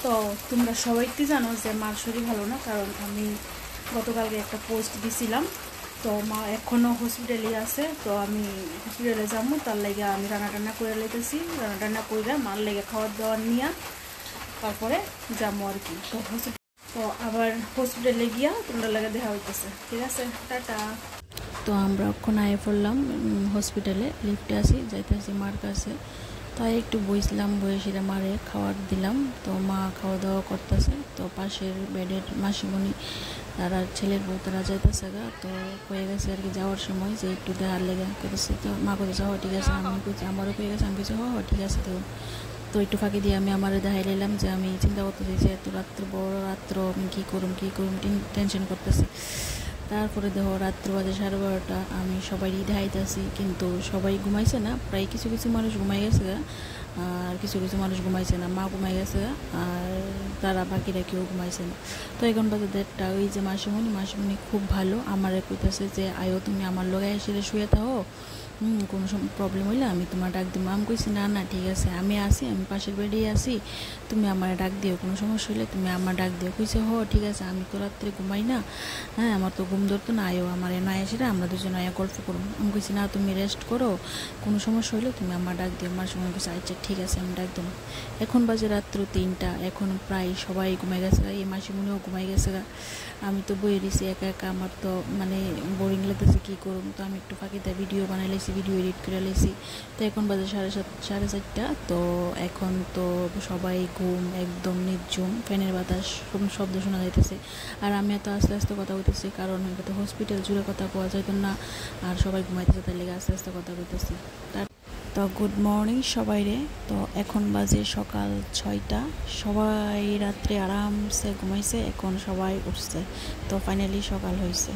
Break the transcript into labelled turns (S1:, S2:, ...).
S1: তো তোমরা সবাই কি জানো যে মার শরীর ভালো না, কারণ আমি গতকালকে একটা পোস্ট দিছিলাম। তো মা এখনও হসপিটালে আছে। তো আমি হসপিটালে যাবো, তার লাগে আমি রান্না টান্না করে লাইতেছি। রান্না টান্না করে মার লেগে খাওয়ার দাওয়ার নিয়ে তারপরে যাবো আর কি। তো আবার হসপিটালে গিয়া তোমরা লাগে দেখা হইতেছে। ঠিক আছে, টাটা। তো আমরা এখন আয়ে পড়লাম হসপিটালে, লিফটে আসি, যাইতেছি মার কাছে। তাই একটু বইছিলাম, বয়ে সেটা মারে খাবার দিলাম। তো মা খাওয়া দাওয়া করতেছে। তো পাশের বেডের মাসিমণি তারা ছেলের বউ তারা যাইতেছে গা। তো হয়ে গেছে আর কি যাওয়ার সময় যে একটু দেখার লেগে করেছে। তো মা করেছে হ ঠিক আছে, আমি আমারও পেয়ে গেছে, আমি কিছু হ ঠিক আছে। তো একটু ফাঁকি দিয়ে আমি আমারও দেখাই নিলাম যে আমি চিন্তা করতেছি যে এত রাত্র বড় রাত্র আমি কী করুম টেনশন করতেছি। তারপরে দেখো রাত্র বাজে 12:30, আমি সবাইই দেখাইতেছি, কিন্তু সবাই ঘুমাইছে না। প্রায় কিছু কিছু মানুষ ঘুমাই গেছে আর কিছু কিছু মানুষ ঘুমাইছে না। মা ঘুমাই গেছে আর তারা বাকিরা কেউ ঘুমাইছে না। তো এখন বাজে 1:30। ওই যে মাসিমণি খুব ভালো, আমার কইতেছে যে আয়ো তুমি আমার লগে এসে শুয়ে থাকো, কোনো সময় প্রবলেম হইলে আমি তোমার ডাক দিব। আমি কইছি না না ঠিক আছে, আমি আসি, আমি পাশের বেডেই আসি, তুমি আমার ডাক দিও, কোনো সমস্যা হইলে তুমি আমার ডাক দিও। কইছে হ ঠিক আছে, আমি তো রাত্রে ঘুমাই না, হ্যাঁ আমার তো ঘুম ধরতো না, আয়ো আমার না এসে আমরা দুজন আয়া গল্প করবো। আমি কইছি না তুমি রেস্ট করো, কোনো সমস্যা হইলে তুমি আমার ডাক দিও। আমার সময় কইছে আচ্ছা ঠিক আছে আমি ডাক দেবো। এখন বাজে রাত্র 3টা, এখন প্রায় সবাই ঘুমাই গেছে, এই মাসিমণিও ঘুমাই গেছে। আমি তো বইয়ে দিছি একা একা, আমার তো মানে বোরিং লাগতেছে, কী করুম। তো আমি একটু ফাঁকিতে ভিডিও বানাই লাইছি, ভিডিও এডিট করে লাইছি। তো এখন বাজে 4:30। তো এখন তো সবাই ঘুম, একদম নির্জুম, ফ্যানের বাতাস কোনো শব্দ শোনা যাইতেছে। আর আমি এত আস্তে আস্তে কথা বলতেছি, কারণ এটা তো হসপিটাল, জুড়ে কথা কোয়া যাইতো না, আর সবাই ঘুমাইতেছে, তার লেগে আস্তে আস্তে কথা বলতেছি। তো গুড মর্নিং সবাই রে। তো এখন বাজে সকাল 6টা। সবাই রাত্রে আরামসে ঘুমাইছে, এখন সবাই উঠছে। তো ফাইনালি সকাল হয়েছে।